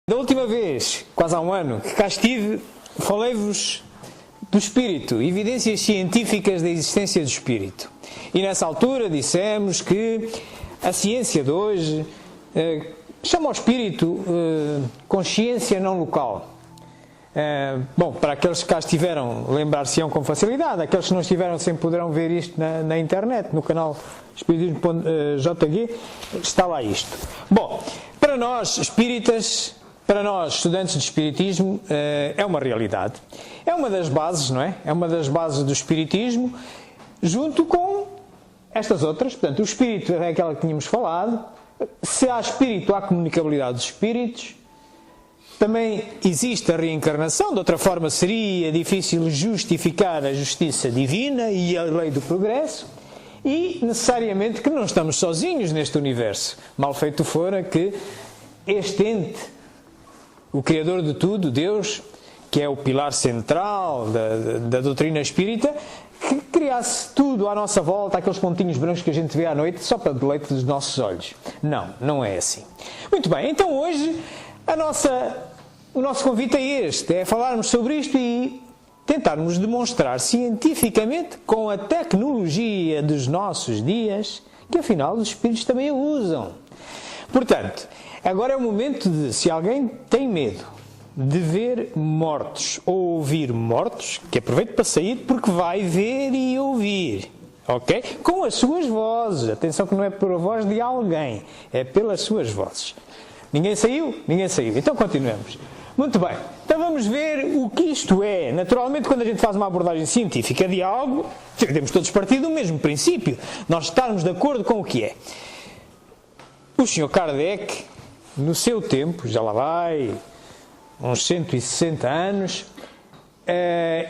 Da última vez, quase há um ano, que cá estive, falei-vos do espírito, evidências científicas da existência do espírito. E nessa altura dissemos que a ciência de hoje chama ao espírito consciência não local. Bom, para aqueles que cá estiveram, lembrar-se-ão com facilidade. Aqueles que não estiveram sempre poderão ver isto na internet, no canal espiritismo.jg, está lá isto. Bom, para nós espíritas, para nós estudantes de espiritismo, é uma realidade. É uma das bases, não é? É uma das bases do espiritismo, junto com estas outras. Portanto, o espírito é aquela que tínhamos falado. Se há espírito, há comunicabilidade dos espíritos. Também existe a reencarnação, de outra forma seria difícil justificar a justiça divina e a lei do progresso, e necessariamente que não estamos sozinhos neste universo. Mal feito fora que este ente, o Criador de tudo, Deus, que é o pilar central da doutrina espírita, que criasse tudo à nossa volta, aqueles pontinhos brancos que a gente vê à noite, só para deleite dos nossos olhos. Não, não é assim. Muito bem, então hoje o nosso convite é este, é falarmos sobre isto e tentarmos demonstrar cientificamente, com a tecnologia dos nossos dias, que afinal os espíritos também a usam. Portanto, agora é o momento de, se alguém tem medo de ver mortos ou ouvir mortos, que aproveite para sair, porque vai ver e ouvir, ok? Com as suas vozes. Atenção que não é por a voz de alguém, é pelas suas vozes. Ninguém saiu? Ninguém saiu. Então continuamos. Muito bem. Então vamos ver o que isto é. Naturalmente, quando a gente faz uma abordagem científica de algo, temos todos partido do mesmo princípio. Nós estarmos de acordo com o que é. O Sr. Kardec, no seu tempo, já lá vai, uns 160 anos,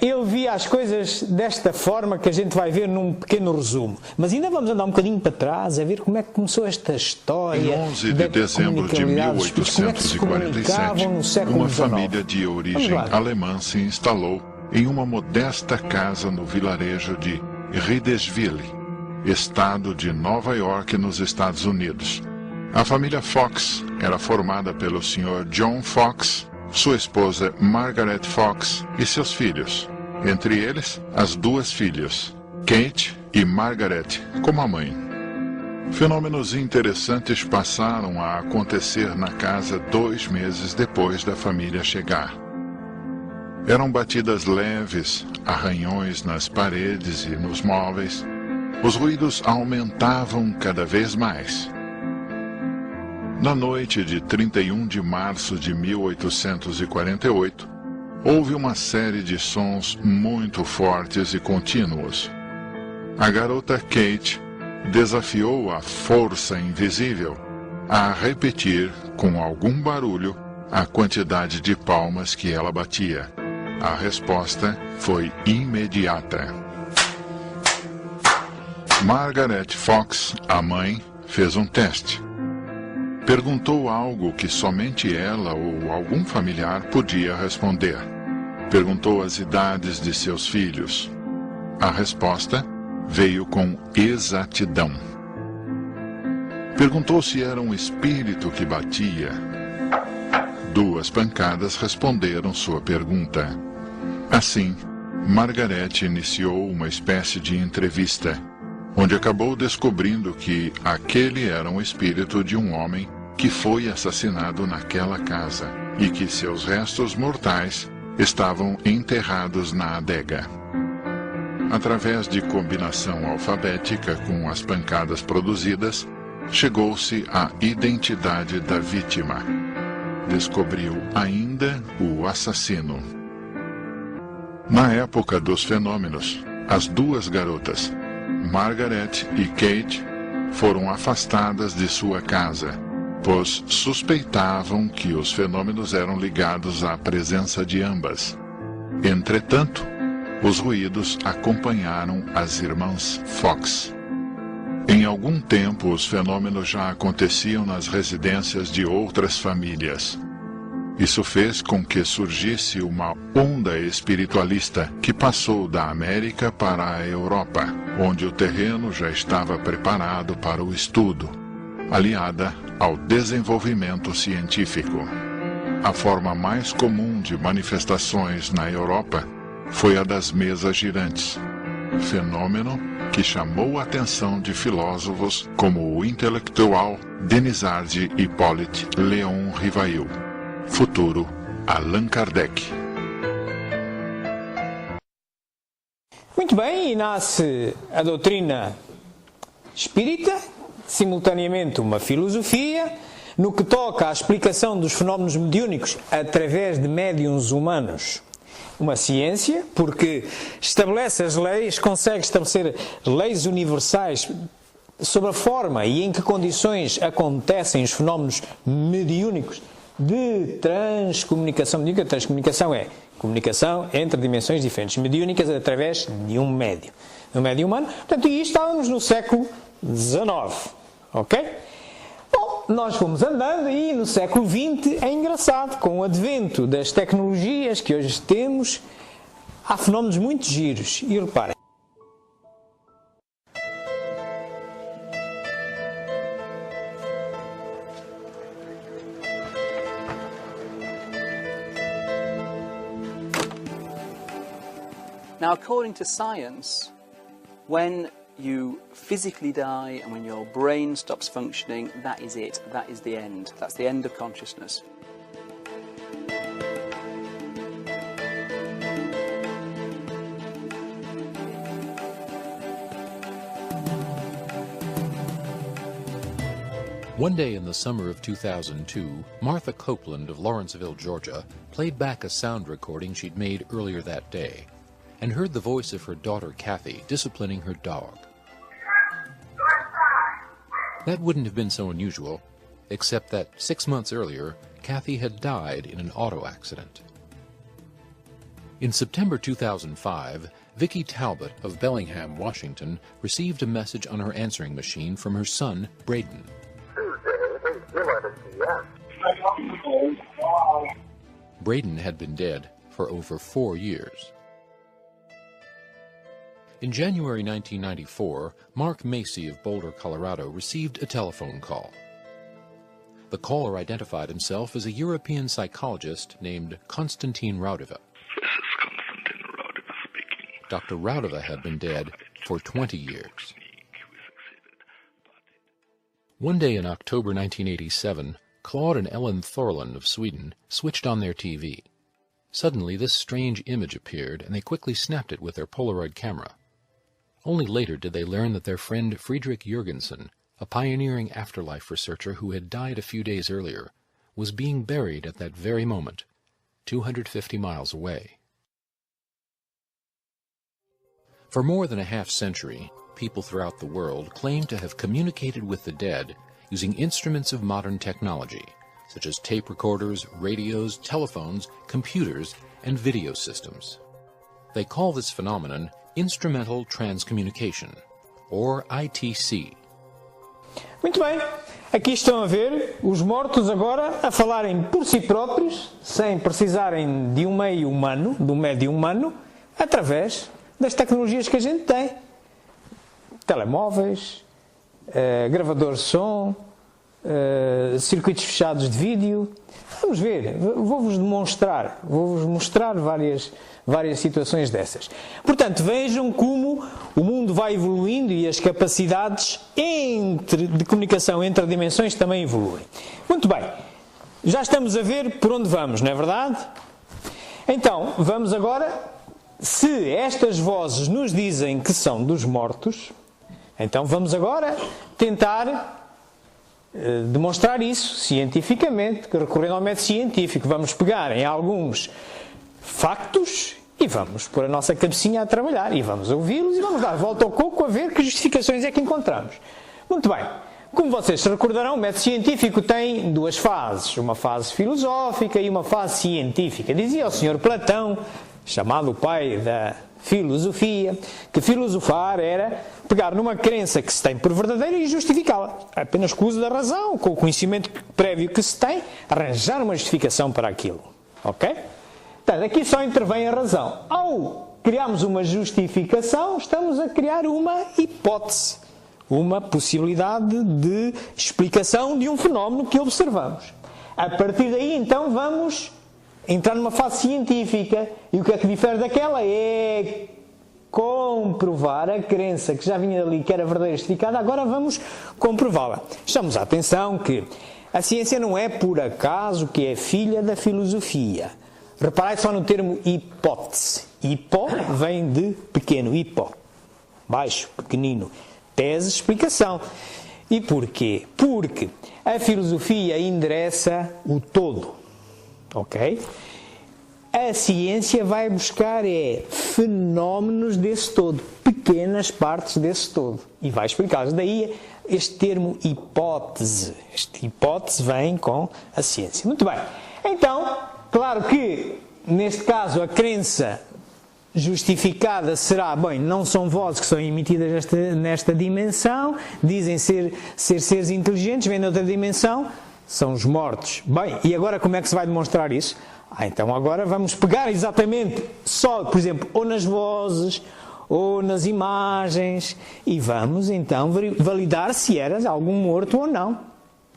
ele via as coisas desta forma que a gente vai ver num pequeno resumo. Mas ainda vamos andar um bocadinho para trás a ver como é que começou esta história. Em 11 de dezembro de 1847, uma família de origem alemã se instalou em uma modesta casa no vilarejo de Riedesville, estado de Nova York, nos Estados Unidos. A família Fox era formada pelo Sr. John Fox, sua esposa Margaret Fox e seus filhos, entre eles as duas filhas, Kate e Margaret, como a mãe. Fenômenos interessantes passaram a acontecer na casa 2 meses depois da família chegar. Eram batidas leves, arranhões nas paredes e nos móveis. Os ruídos aumentavam cada vez mais. Na noite de 31 de março de 1848, houve uma série de sons muito fortes e contínuos. A garota Kate desafiou a força invisível a repetir, com algum barulho, a quantidade de palmas que ela batia. A resposta foi imediata. Margaret Fox, a mãe, fez um teste. Perguntou algo que somente ela ou algum familiar podia responder. Perguntou as idades de seus filhos. A resposta veio com exatidão. Perguntou se era um espírito que batia. 2 pancadas responderam sua pergunta. Assim, Margaret iniciou uma espécie de entrevista, onde acabou descobrindo que aquele era um espírito de um homem que foi assassinado naquela casa e que seus restos mortais estavam enterrados na adega. Através de combinação alfabética com as pancadas produzidas, chegou-se à identidade da vítima. Descobriu ainda o assassino. Na época dos fenômenos, as 2 garotas, Margaret e Kate, foram afastadas de sua casa, pois suspeitavam que os fenômenos eram ligados à presença de ambas. Entretanto, os ruídos acompanharam as irmãs Fox. Em algum tempo, os fenômenos já aconteciam nas residências de outras famílias. Isso fez com que surgisse uma onda espiritualista que passou da América para a Europa, onde o terreno já estava preparado para o estudo, aliada ao desenvolvimento científico. A forma mais comum de manifestações na Europa foi a das mesas girantes, fenômeno que chamou a atenção de filósofos como o intelectual Denisard Hippolyte Léon Rivail, futuro Allan Kardec. Muito bem, e nasce a doutrina espírita, simultaneamente uma filosofia, no que toca à explicação dos fenómenos mediúnicos através de médiuns humanos. Uma ciência, porque estabelece as leis, consegue estabelecer leis universais sobre a forma e em que condições acontecem os fenómenos mediúnicos de transcomunicação. Mediúnica, transcomunicação é comunicação entre dimensões diferentes, mediúnicas através de um médium humano. Portanto, e estávamos no século XIX, ok? Bom, nós fomos andando e no século XX é engraçado, com o advento das tecnologias que hoje temos, há fenómenos muito giros. E reparem. Now, according to science, when you physically die and when your brain stops functioning, that is it. That is the end. That's the end of consciousness. One day in the summer of 2002, Martha Copeland of Lawrenceville, Georgia, played back a sound recording she'd made earlier that day and heard the voice of her daughter Kathy disciplining her dog. That wouldn't have been so unusual, except that 6 months earlier, Kathy had died in an auto accident. In September 2005, Vicki Talbot of Bellingham, Washington, received a message on her answering machine from her son, Braden. Braden had been dead for over 4 years. In January 1994, Mark Macy of Boulder, Colorado, received a telephone call. The caller identified himself as a European psychologist named Konstantin Raudova. This is Konstantin Raudova speaking. Dr. Raudova had been dead for 20 years. One day in October 1987, Claude and Ellen Thorlund of Sweden switched on their TV. Suddenly, this strange image appeared, and they quickly snapped it with their Polaroid camera. Only later did they learn that their friend Friedrich Jürgensen, a pioneering afterlife researcher who had died a few days earlier, was being buried at that very moment, 250 miles away. For more than a half-century, people throughout the world claim to have communicated with the dead using instruments of modern technology, such as tape recorders, radios, telephones, computers, and video systems. They call this phenomenon Instrumental Transcommunication, or ITC. Muito bem, aqui estão a ver os mortos agora a falarem por si próprios, sem precisarem de um meio humano, de um médium humano, através das tecnologias que a gente tem. Telemóveis, gravadores de som, circuitos fechados de vídeo. Vamos ver, vou-vos mostrar várias situações dessas. Portanto, vejam como o mundo vai evoluindo e as capacidades de comunicação entre dimensões também evoluem. Muito bem, já estamos a ver por onde vamos, não é verdade? Então, vamos agora, se estas vozes nos dizem que são dos mortos, então vamos agora tentar demonstrar isso cientificamente, recorrendo ao método científico. Vamos pegar em alguns factos e vamos pôr a nossa cabecinha a trabalhar e vamos ouvi-los e vamos dar volta ao coco a ver que justificações é que encontramos. Muito bem, como vocês se recordarão, o método científico tem duas fases, uma fase filosófica e uma fase científica. Dizia o Sr. Platão, chamado o pai da filosofia, que filosofar era pegar numa crença que se tem por verdadeira e justificá-la. Apenas com o uso da razão, com o conhecimento prévio que se tem, arranjar uma justificação para aquilo. Ok? Portanto, aqui só intervém a razão. Ao criarmos uma justificação, estamos a criar uma hipótese, uma possibilidade de explicação de um fenómeno que observamos. A partir daí, então, vamos entrar numa fase científica. E o que é que difere daquela? É comprovar a crença que já vinha ali, que era verdadeira e justificada. Agora vamos comprová-la. Chamamos a atenção que a ciência não é por acaso que é filha da filosofia. Reparai só no termo hipótese. Hipó vem de pequeno, hipó. Baixo, pequenino. Tese, explicação. E porquê? Porque a filosofia endereça o todo. Ok? A ciência vai buscar fenómenos desse todo. Pequenas partes desse todo. E vai explicá-los. Daí este termo hipótese. Este hipótese vem com a ciência. Muito bem. Então, claro que, neste caso, a crença justificada será, bem, não são vozes que são emitidas nesta dimensão, dizem ser seres inteligentes, vêm de outra dimensão, são os mortos. Bem, e agora como é que se vai demonstrar isso? Então agora vamos pegar exatamente só, por exemplo, ou nas vozes, ou nas imagens, e vamos então validar se era algum morto ou não.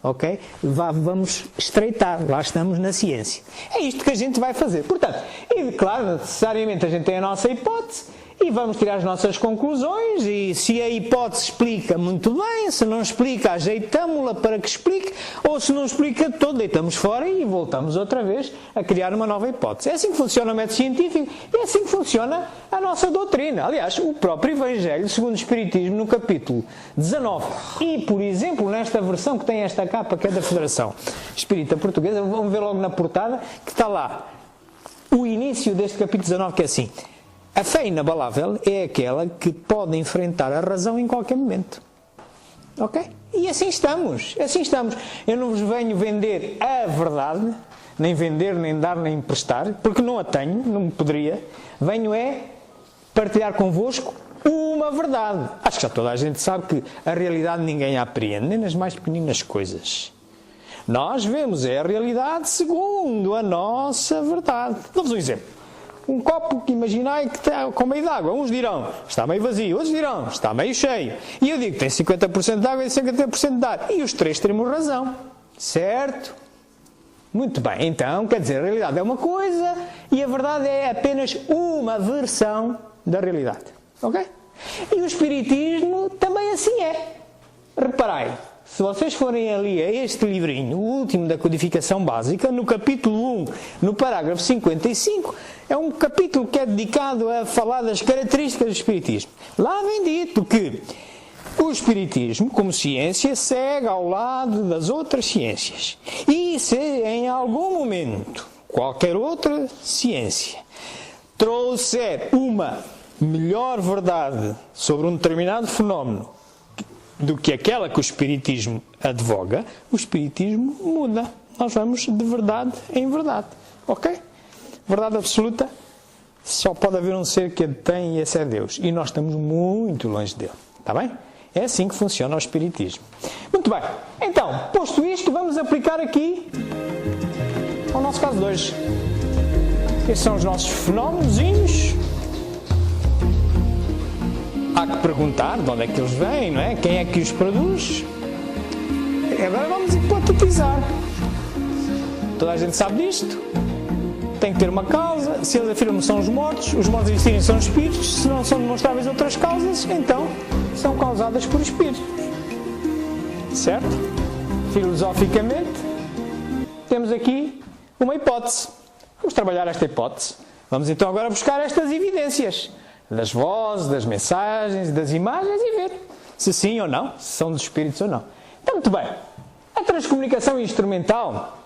Ok? Vamos estreitar, lá estamos na ciência. É isto que a gente vai fazer. Portanto, e claro, necessariamente a gente tem a nossa hipótese e vamos tirar as nossas conclusões, e se a hipótese explica, muito bem, se não explica, ajeitamo-la para que explique, ou se não explica, todo deitamos fora e voltamos outra vez a criar uma nova hipótese. É assim que funciona o método científico e é assim que funciona a nossa doutrina. Aliás, o próprio Evangelho, segundo o Espiritismo, no capítulo 19, e, por exemplo, nesta versão que tem esta capa, que é da Federação Espírita Portuguesa, vamos ver logo na portada, que está lá o início deste capítulo 19, que é assim: a fé inabalável é aquela que pode enfrentar a razão em qualquer momento. Ok? E assim estamos, assim estamos. Eu não vos venho vender a verdade, nem vender, nem dar, nem emprestar, porque não a tenho, não poderia. Venho partilhar convosco uma verdade. Acho que já toda a gente sabe que a realidade ninguém a apreende, nem nas mais pequeninas coisas. Nós vemos a realidade segundo a nossa verdade. Dou-vos um exemplo. Um copo que imaginai que está com meio de água. Uns dirão, está meio vazio. Outros dirão, está meio cheio. E eu digo, tem 50% de água e 50% de ar. E os três teremos razão. Certo? Muito bem. Então, quer dizer, a realidade é uma coisa e a verdade é apenas uma versão da realidade. Ok? E o Espiritismo também assim é. Reparai. Se vocês forem ali a este livrinho, o último da codificação básica, no capítulo 1, no parágrafo 55, é um capítulo que é dedicado a falar das características do Espiritismo. Lá vem dito que o Espiritismo, como ciência, segue ao lado das outras ciências. E se em algum momento qualquer outra ciência trouxer uma melhor verdade sobre um determinado fenómeno do que aquela que o Espiritismo advoga, o Espiritismo muda. Nós vamos de verdade em verdade. Ok? Verdade absoluta, só pode haver um ser que a tem e esse é Deus. E nós estamos muito longe dele. Está bem? É assim que funciona o Espiritismo. Muito bem. Então, posto isto, vamos aplicar aqui ao nosso caso de hoje. Estes são os nossos fenómenozinhos. Há que perguntar de onde é que eles vêm, não é? Quem é que os produz? Agora vamos hipotetizar. Toda a gente sabe disto. Tem que ter uma causa. Se eles afirmam que são os mortos existirem são espíritos. Se não são demonstráveis outras causas, então são causadas por espíritos. Certo? Filosoficamente, temos aqui uma hipótese. Vamos trabalhar esta hipótese. Vamos então agora buscar estas evidências das vozes, das mensagens, das imagens e ver se sim ou não, se são dos espíritos ou não. Então, muito bem. A transcomunicação instrumental,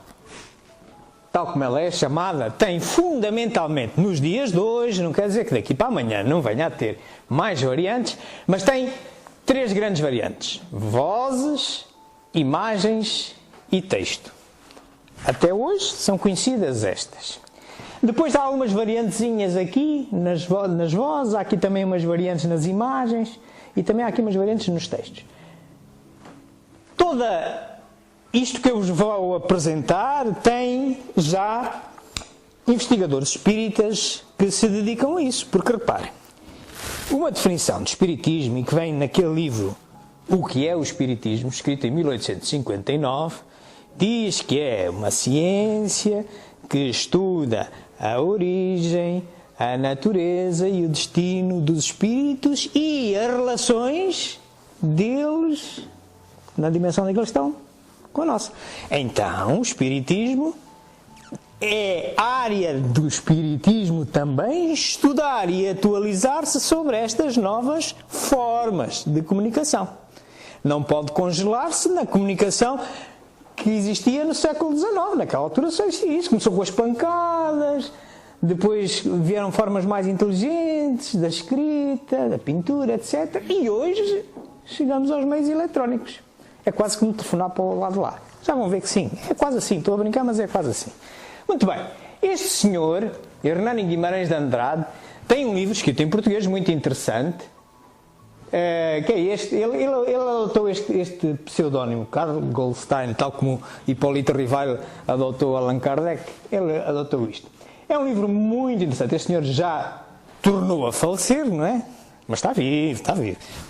tal como ela é chamada, tem fundamentalmente, nos dias de hoje, não quer dizer que daqui para amanhã não venha a ter mais variantes, mas tem três grandes variantes: vozes, imagens e texto. Até hoje são conhecidas estas. Depois há algumas variantezinhas aqui nas vozes, há aqui também umas variantes nas imagens e também há aqui umas variantes nos textos. Toda isto que eu vos vou apresentar tem já investigadores espíritas que se dedicam a isso, porque reparem, uma definição de espiritismo, e que vem naquele livro O que é o Espiritismo, escrito em 1859, diz que é uma ciência que estuda a origem, a natureza e o destino dos espíritos e as relações deles na dimensão em que eles estão com a nossa. Então, o espiritismo é área do espiritismo também estudar e atualizar-se sobre estas novas formas de comunicação. Não pode congelar-se na comunicação que existia no século XIX. Naquela altura só existia isso. Começou com as pancadas, depois vieram formas mais inteligentes da escrita, da pintura, etc. E hoje chegamos aos meios eletrónicos. É quase como telefonar para o lado de lá. Já vão ver que sim. É quase assim. Estou a brincar, mas é quase assim. Muito bem. Este senhor, Hernani Guimarães de Andrade, tem um livro escrito em português muito interessante, que é este. Ele adotou este pseudónimo, Carl Goldstein, tal como Hipólito Rivail adotou Allan Kardec. Ele adotou isto. É um livro muito interessante. Este senhor já tornou a falecer, não é? Mas está vivo.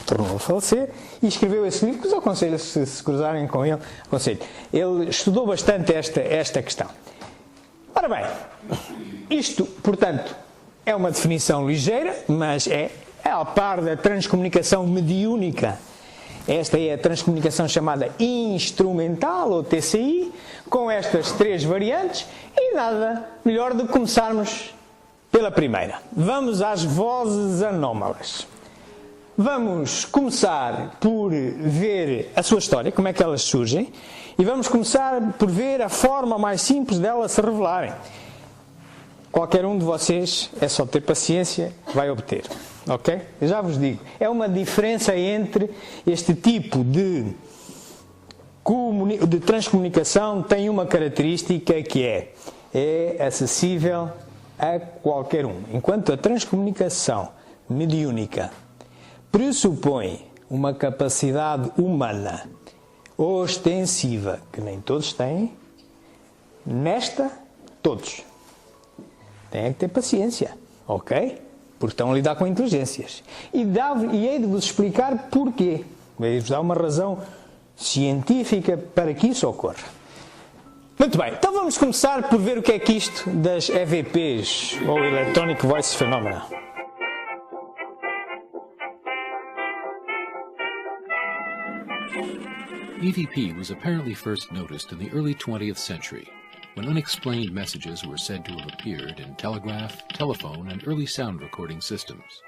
Tornou a falecer e escreveu esse livro, que os aconselho, se cruzarem com ele, aconselho. Ele estudou bastante esta questão. Ora bem, isto, portanto, é uma definição ligeira, mas é a par da transcomunicação mediúnica. Esta é a transcomunicação chamada instrumental, ou TCI, com estas três variantes, e nada melhor do que começarmos pela primeira. Vamos às vozes anómalas. Vamos começar por ver a sua história, como é que elas surgem, e vamos começar por ver a forma mais simples delas se revelarem. Qualquer um de vocês, é só ter paciência, vai obter. Ok? Eu já vos digo, é uma diferença entre este tipo de transcomunicação, tem uma característica que é acessível a qualquer um. Enquanto a transcomunicação mediúnica pressupõe uma capacidade humana ostensiva, que nem todos têm, nesta, todos têm que ter paciência, ok? Porque estão a lidar com inteligências. E hei de vos explicar porquê. Hei-vos dar uma razão científica para que isso ocorra. Muito bem, então vamos começar por ver o que é que isto das EVPs, ou Electronic Voice Phenomena. EVP was apparently first noticed in the early 20th century, when unexplained messages were said to have appeared in telegraph, telephone, and early sound recording systems.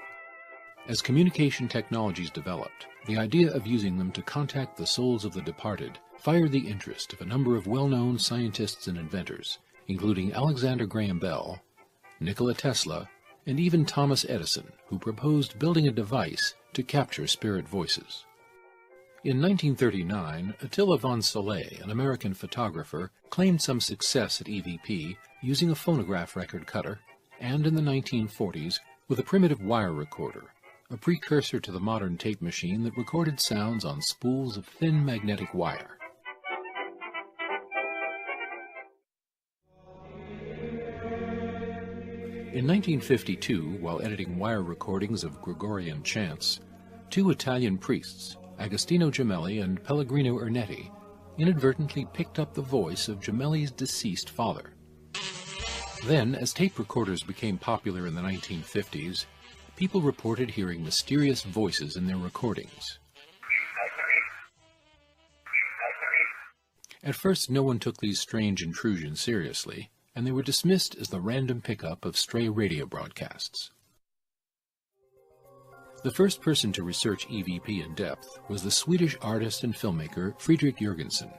As communication technologies developed, the idea of using them to contact the souls of the departed fired the interest of a number of well-known scientists and inventors, including Alexander Graham Bell, Nikola Tesla, and even Thomas Edison, who proposed building a device to capture spirit voices. In 1939, Attila von Soleil, an American photographer, claimed some success at EVP using a phonograph record cutter, and in the 1940s with a primitive wire recorder, a precursor to the modern tape machine that recorded sounds on spools of thin magnetic wire. In 1952, while editing wire recordings of Gregorian chants, two Italian priests, Agostino Gemelli and Pellegrino Ernetti, inadvertently picked up the voice of Gemelli's deceased father. Then, as tape recorders became popular in the 1950s, people reported hearing mysterious voices in their recordings. At first, no one took these strange intrusions seriously, and they were dismissed as the random pickup of stray radio broadcasts. The first person to research EVP in depth was the Swedish artist and filmmaker Fredrik Jürgensen.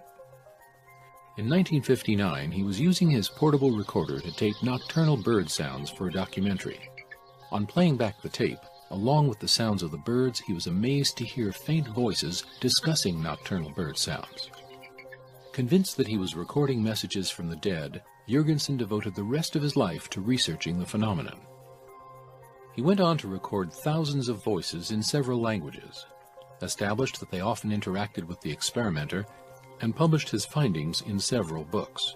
In 1959, he was using his portable recorder to tape nocturnal bird sounds for a documentary. On playing back the tape, along with the sounds of the birds, he was amazed to hear faint voices discussing nocturnal bird sounds. Convinced that he was recording messages from the dead, Jürgensen devoted the rest of his life to researching the phenomenon. He went on to record thousands of voices in several languages, established that they often interacted with the experimenter, and published his findings in several books.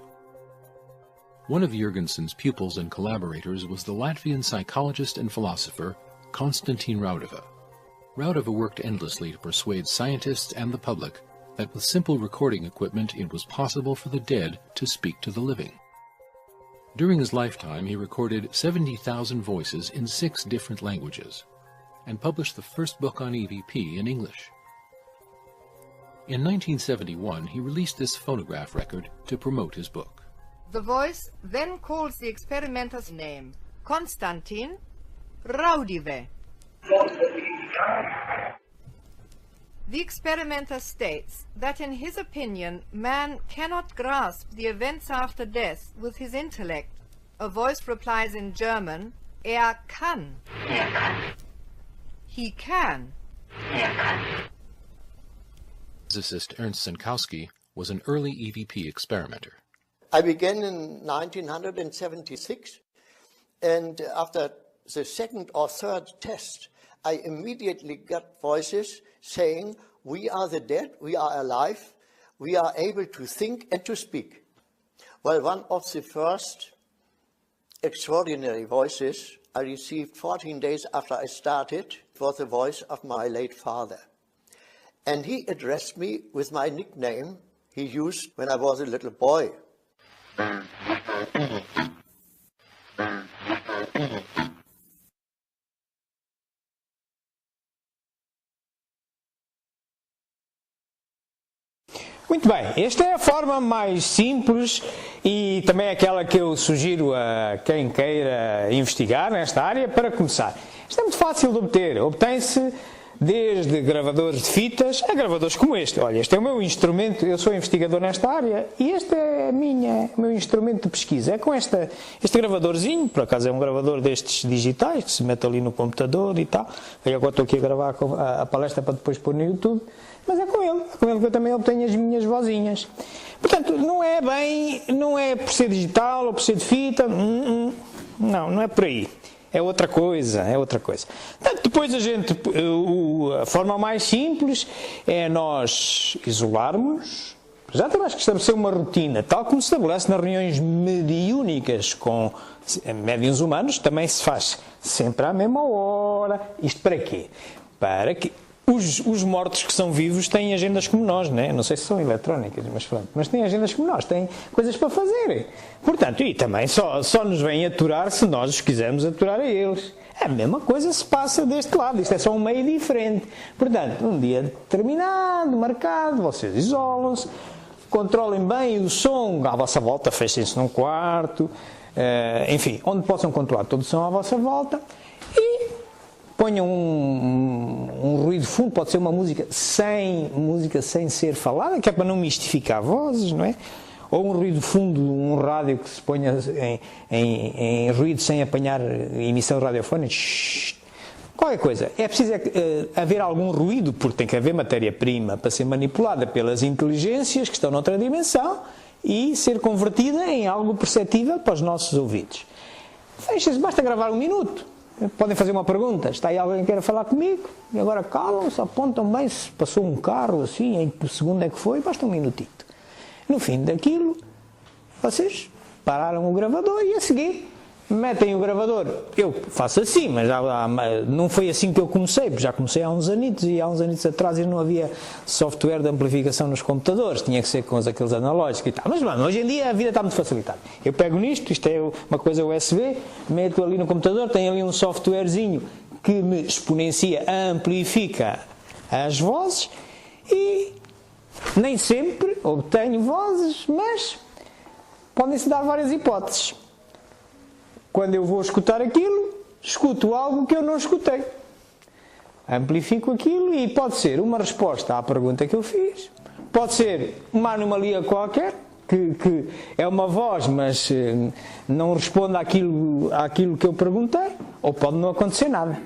One of Jürgensen's pupils and collaborators was the Latvian psychologist and philosopher Konstantin Raudava. Raudava worked endlessly to persuade scientists and the public that with simple recording equipment it was possible for the dead to speak to the living. During his lifetime, he recorded 70,000 voices in 6 different languages and published the first book on EVP in English. In 1971, he released this phonograph record to promote his book. The voice then calls the experimenter's name, Konstantin Raudive. The experimenter states that in his opinion, man cannot grasp the events after death with his intellect. A voice replies in German, kann. He can. Physicist Ernst Zinkowski was an early EVP experimenter. I began in 1976, and after the second or third test, I immediately got voices saying, we are the dead, we are alive, we are able to think and to speak. Well, one of the first extraordinary voices I received 14 days after I started was the voice of my late father. And he addressed me with my nickname he used when I was a little boy. Muito bem, esta é a forma mais simples e também aquela que eu sugiro a quem queira investigar nesta área para começar. Isto é muito fácil de obter, obtém-se desde gravadores de fitas a gravadores como este. Olha, este é o meu instrumento, eu sou investigador nesta área e este é o meu instrumento de pesquisa. É com este gravadorzinho, por acaso é um gravador destes digitais que se mete ali no computador e tal. Eu agora estou aqui a gravar a palestra para depois pôr no YouTube. Mas é com ele que eu também obtenho as minhas vozinhas. Portanto, não é por ser digital ou por ser de fita, não é por aí. É outra coisa. Portanto, depois a forma mais simples é nós isolarmos, já temos que estabelecer uma rotina, tal como se estabelece nas reuniões mediúnicas com médiuns humanos, também se faz sempre à mesma hora. Isto para quê? Para que os mortos que são vivos têm agendas como nós, né? Não sei se são eletrónicas, mas têm agendas como nós, têm coisas para fazer. Portanto, e também só nos vêm aturar se nós os quisermos aturar a eles. A mesma coisa se passa deste lado, isto é só um meio diferente. Portanto, um dia determinado, marcado, vocês isolam-se, controlem bem o som à vossa volta, fechem-se num quarto, enfim, onde possam controlar todo o som à vossa volta e ponham um ruído de fundo, pode ser uma música sem ser falada, que é para não mistificar vozes, não é? Ou um ruído de fundo, um rádio que se ponha em ruído sem apanhar emissão radiofónica. Qualquer coisa. É preciso haver algum ruído, porque tem que haver matéria-prima para ser manipulada pelas inteligências que estão noutra dimensão e ser convertida em algo perceptível para os nossos ouvidos. Fecha-se, basta gravar 1 minuto. Podem fazer uma pergunta, está aí alguém que quer falar comigo? E agora calam-se, apontam bem se passou um carro assim, em que segundo é que foi, basta 1 minutito. No fim daquilo, vocês pararam o gravador e a seguir metem o gravador. Eu faço assim, mas não foi assim que eu comecei, já comecei há uns anitos e há uns anitos atrás não havia software de amplificação nos computadores, tinha que ser com aqueles analógicos e tal. Mas mano, hoje em dia a vida está muito facilitada. Eu pego nisto, isto é uma coisa USB, meto ali no computador, tem ali um softwarezinho que me exponencia, amplifica as vozes e nem sempre obtenho vozes, mas podem-se dar várias hipóteses. Quando eu vou escutar aquilo, escuto algo que eu não escutei. Amplifico aquilo e pode ser uma resposta à pergunta que eu fiz, pode ser uma anomalia qualquer, que é uma voz, mas não responde àquilo que eu perguntei, ou pode não acontecer nada.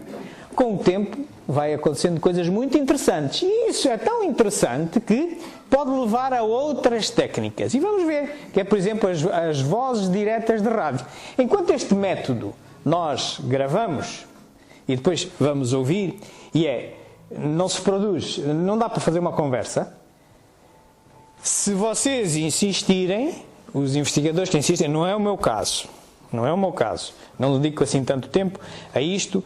Com o tempo vai acontecendo coisas muito interessantes. E isso é tão interessante que pode levar a outras técnicas. E vamos ver, que é, por exemplo, as vozes diretas de rádio. Enquanto este método nós gravamos e depois vamos ouvir, não se produz, não dá para fazer uma conversa. Se vocês insistirem, os investigadores que insistem, não é o meu caso. Não dedico assim tanto tempo a isto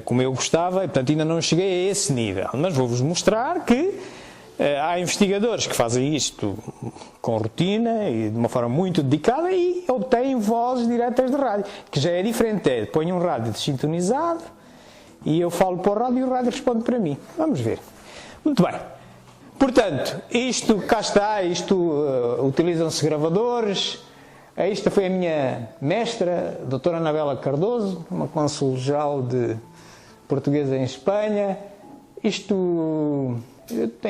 como eu gostava e, portanto, ainda não cheguei a esse nível. Mas vou-vos mostrar que Há investigadores que fazem isto com rotina e de uma forma muito dedicada e obtêm vozes diretas de rádio, que já é diferente. Ponho um rádio desintonizado e eu falo para o rádio e o rádio responde para mim. Vamos ver. Muito bem. Portanto, isto cá está, utilizam-se gravadores. Esta foi a minha mestra, a doutora Anabela Cardoso, uma cônsul-geral de portuguesa em Espanha. Eu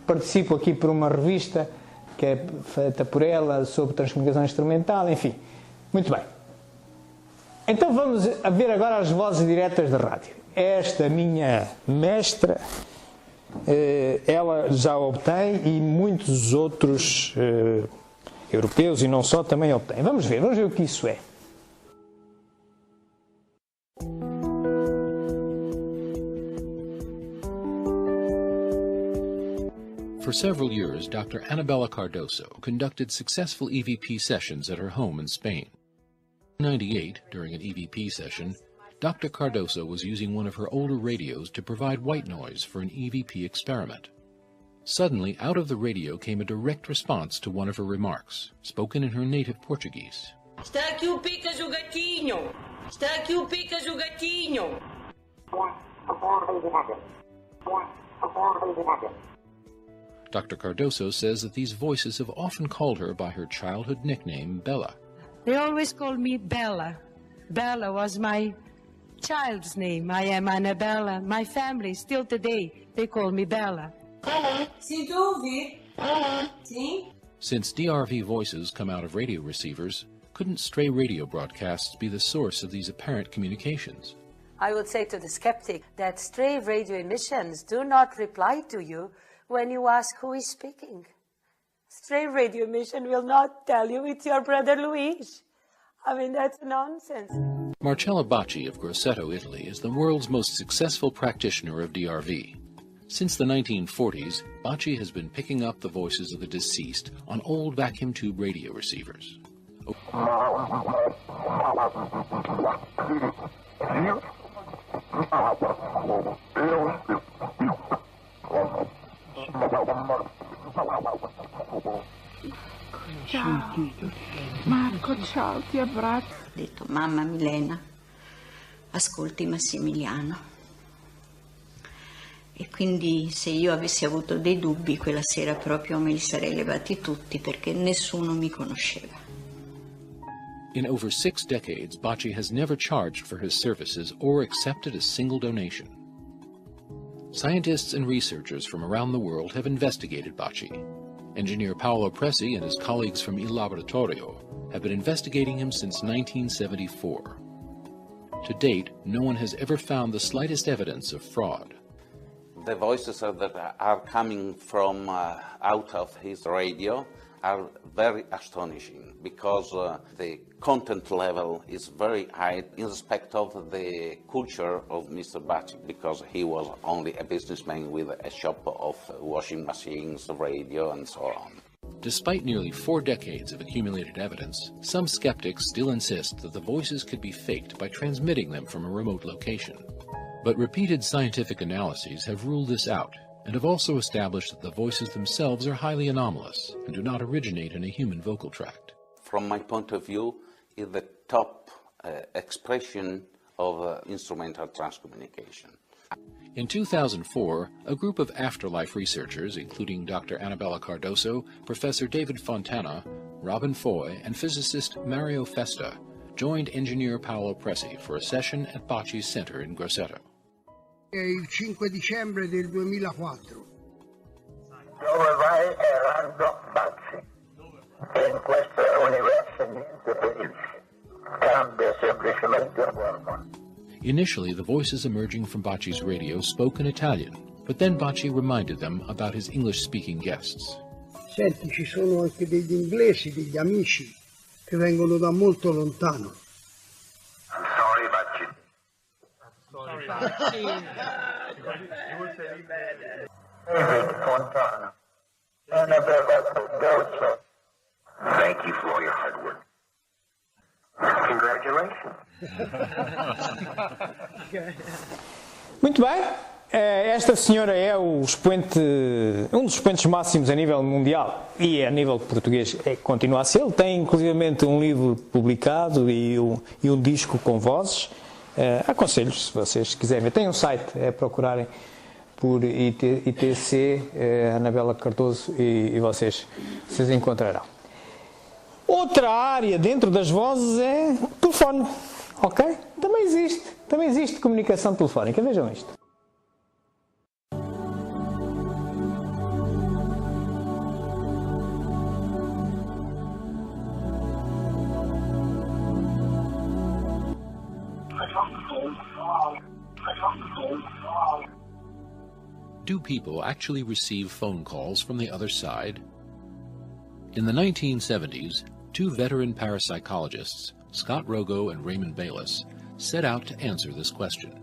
participo aqui por uma revista que é feita por ela sobre transcomunicação instrumental, enfim. Muito bem. Então vamos a ver agora as vozes diretas da rádio. Esta minha mestra, ela já obtém e muitos outros europeus e não só também obtêm. Vamos ver o que isso é. For several years, Dr. Anabela Cardoso conducted successful EVP sessions at her home in Spain. In 1998, during an EVP session, Dr. Cardoso was using one of her older radios to provide white noise for an EVP experiment. Suddenly, out of the radio came a direct response to one of her remarks, spoken in her native Portuguese. Está aqui o Picas o gatinho! Está aqui o Picas o gatinho! Dr. Cardoso says that these voices have often called her by her childhood nickname, Bella. They always call me Bella. Bella was my child's name. I am Annabella. My family, still today, they call me Bella. Sinto ouvir. Sim? Since DRV voices come out of radio receivers, couldn't stray radio broadcasts be the source of these apparent communications? I would say to the skeptic that stray radio emissions do not reply to you when you ask who is speaking. Stray radio emission will not tell you it's your brother Luis. I mean, that's nonsense. Marcella Bacci of Grosseto, Italy, is the world's most successful practitioner of DRV. Since the 1940s, Bacci has been picking up the voices of the deceased on old vacuum tube radio receivers. Ciao. Marco, ciao, ti abbraccio. Ho detto, mamma Milena, ascolti Massimiliano. E quindi se io avessi avuto dei dubbi quella sera proprio me li sarei levati tutti perché nessuno mi conosceva. In over 6 decades, Bacci has never charged for his services or accepted a single donation. Scientists and researchers from around the world have investigated Bacci. Engineer Paolo Presi and his colleagues from Il Laboratorio have been investigating him since 1974. To date, no one has ever found the slightest evidence of fraud. The voices that are coming from out of his radio are very astonishing because the content level is very high in respect of the culture of Mr. Bacci, because he was only a businessman with a shop of washing machines, radio, and so on. Despite nearly 4 decades of accumulated evidence, some skeptics still insist that the voices could be faked by transmitting them from a remote location. But repeated scientific analyses have ruled this out, and have also established that the voices themselves are highly anomalous and do not originate in a human vocal tract. From my point of view, is the top expression of instrumental transcommunication. In 2004, a group of afterlife researchers, including Dr. Anabela Cardoso, Professor David Fontana, Robin Foy, and physicist Mario Festa, joined engineer Paolo Presi for a session at Bacci's Center in Grosseto. Il 5 dicembre del 2004. Dove vai Erardo Bacci? In questo universo niente finisce. Cambia semplicemente forma. Initially, the voices emerging from Bacci's radio spoke in Italian, but then Bacci reminded them about his English-speaking guests. Senti, ci sono anche degli inglesi, degli amici, che vengono da molto lontano. I'm sorry, Bacci. David Fontana, Annabella Cardoso, thank you for all your hard work. Congratulations. Muito bem, esta senhora é um dos expoentes máximos a nível mundial e a nível português continua a ser. Ele tem inclusivamente um livro publicado e um disco com vozes. Aconselho, se vocês quiserem ver. Tem um site, procurarem por ITC, Anabela Cardoso, e vocês encontrarão. Outra área dentro das vozes é o telefone, ok? Também existe comunicação telefónica, vejam isto. Do people actually receive phone calls from the other side? In the 1970s, two veteran parapsychologists, Scott Rogo and Raymond Bayless, set out to answer this question.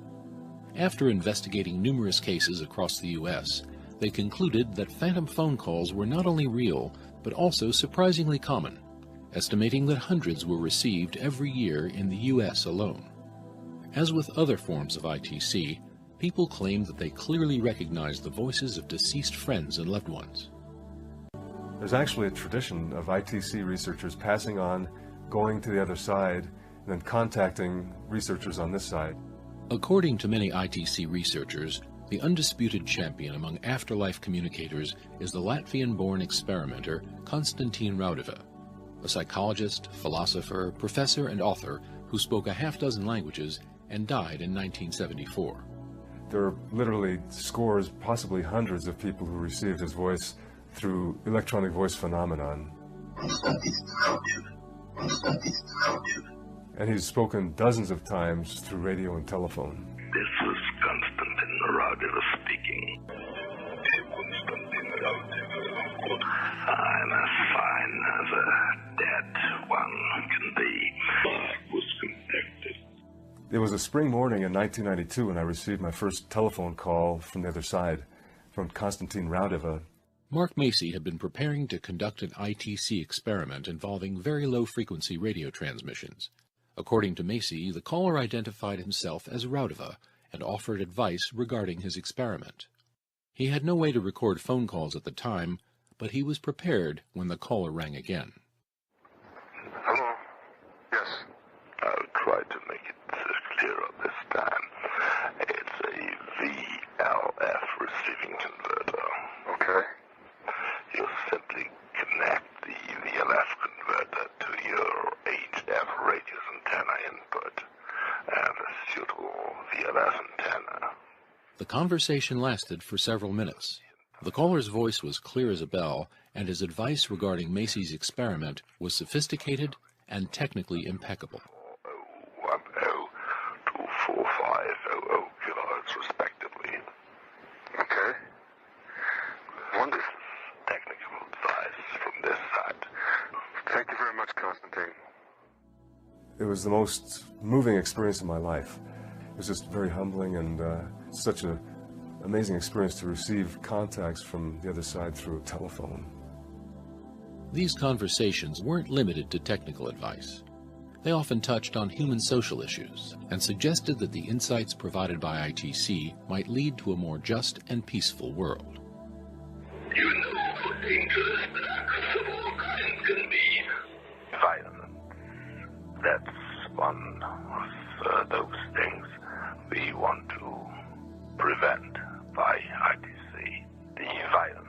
After investigating numerous cases across the U.S., they concluded that phantom phone calls were not only real, but also surprisingly common, estimating that hundreds were received every year in the U.S. alone. As with other forms of ITC, people claim that they clearly recognize the voices of deceased friends and loved ones. There's actually a tradition of ITC researchers passing on, going to the other side, and then contacting researchers on this side. According to many ITC researchers, the undisputed champion among afterlife communicators is the Latvian-born experimenter Konstantin Raudava, a psychologist, philosopher, professor, and author who spoke a half-dozen languages and died in 1974. There are literally scores, possibly hundreds of people who received his voice through electronic voice phenomenon. And he's spoken dozens of times through radio and telephone. This is Konstantin Raudava speaking. I'm as fine as a dead one can be. Was contacted. It was a spring morning in 1992 when I received my first telephone call from the other side, from Konstantin Raudava. Mark Macy had been preparing to conduct an ITC experiment involving very low-frequency radio transmissions. According to Macy, the caller identified himself as Raudava and offered advice regarding his experiment. He had no way to record phone calls at the time, but he was prepared when the caller rang again. Hello? Yes. I'll try to make it clearer this time. It's a VLF receiving converter. Okay. You simply connect the VLF converter to your HF radius antenna input and a suitable VLF antenna. The conversation lasted for several minutes. The caller's voice was clear as a bell, and his advice regarding Macy's experiment was sophisticated and technically impeccable. 24500 kilohertz respectively. Okay. Wonderful technical advice from this side. Thank you very much, Konstantin. It was the most moving experience of my life. It was just very humbling and such an amazing experience to receive contacts from the other side through a telephone. These conversations weren't limited to technical advice. They often touched on human social issues and suggested that the insights provided by ITC might lead to a more just and peaceful world. You know how dangerous acts of all kinds can be. Violence. That's one of those things we want to prevent by ITC. The violence.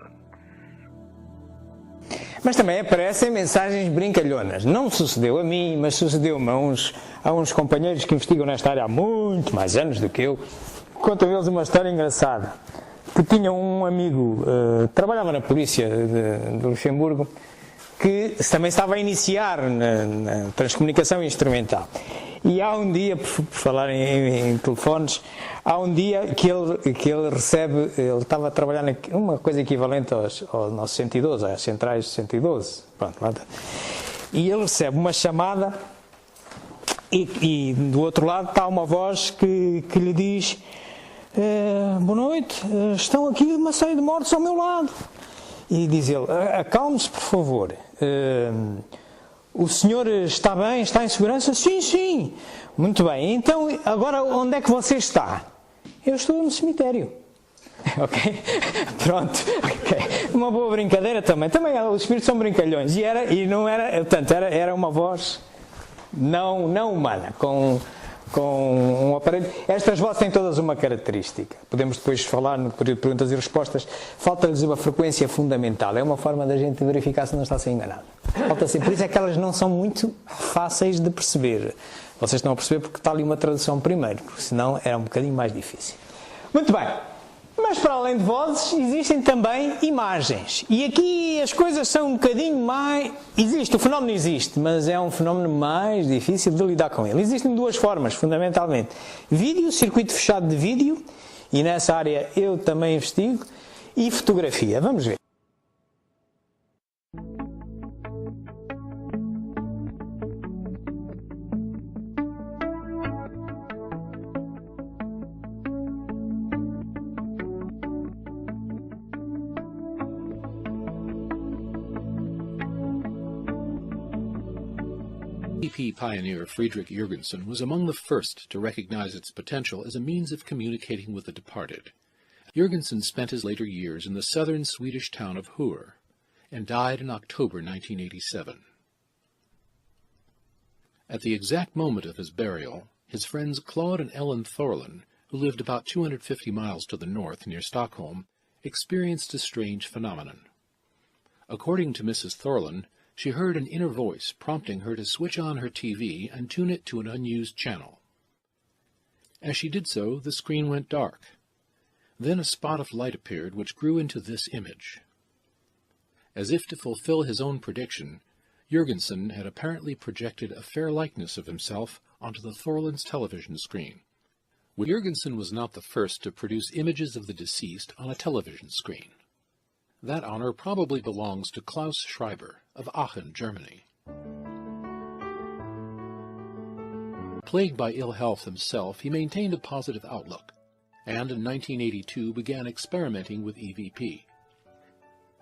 Mas também aparecem mensagens brincalhonas. Não sucedeu a mim, mas sucedeu-me a uns companheiros que investigam nesta área há muito mais anos do que eu. Conto a eles uma história engraçada. Que tinha um amigo, trabalhava na polícia de Luxemburgo, que também estava a iniciar na transcomunicação instrumental. E há um dia, por falar em telefones, há um dia que ele recebe, ele estava a trabalhar numa coisa equivalente ao nosso 112, às centrais 112, pronto, lá está. E ele recebe uma chamada e do outro lado está uma voz que lhe diz: boa noite, estão aqui uma série de mortos ao meu lado. E diz ele: acalme-se, por favor. O senhor está bem? Está em segurança? Sim, sim. Muito bem. Então, agora onde é que você está? Eu estou no cemitério. Ok? Pronto. Okay. Uma boa brincadeira também. Também os espíritos são brincalhões. Era uma voz não humana, com um aparelho. Estas vozes têm todas uma característica. Podemos depois falar no período de perguntas e respostas. Falta-lhes uma frequência fundamental. É uma forma da gente verificar se não está a ser enganado. Falta-se. Por isso é que elas não são muito fáceis de perceber. Vocês estão a perceber porque está ali uma tradução primeiro, porque senão era um bocadinho mais difícil. Muito bem. Mas para além de vozes, existem também imagens. E aqui as coisas são um bocadinho mais... o fenómeno existe, mas é um fenómeno mais difícil de lidar com ele. Existem duas formas, fundamentalmente. Vídeo, circuito fechado de vídeo, e nessa área eu também investigo, e fotografia. Vamos ver. EVP pioneer Friedrich Jürgensen was among the first to recognize its potential as a means of communicating with the departed. Jürgensen spent his later years in the southern Swedish town of Hur and died in October 1987. At the exact moment of his burial, his friends Claude and Ellen Thorlin, who lived about 250 miles to the north near Stockholm, experienced a strange phenomenon. According to Mrs. Thorlin, she heard an inner voice prompting her to switch on her TV and tune it to an unused channel. As she did so, the screen went dark. Then a spot of light appeared which grew into this image. As if to fulfill his own prediction, Jürgensen had apparently projected a fair likeness of himself onto the Thorlins' television screen. Jürgensen was not the first to produce images of the deceased on a television screen. That honor probably belongs to Klaus Schreiber of Aachen, Germany. Plagued by ill health himself, he maintained a positive outlook, and in 1982 began experimenting with EVP.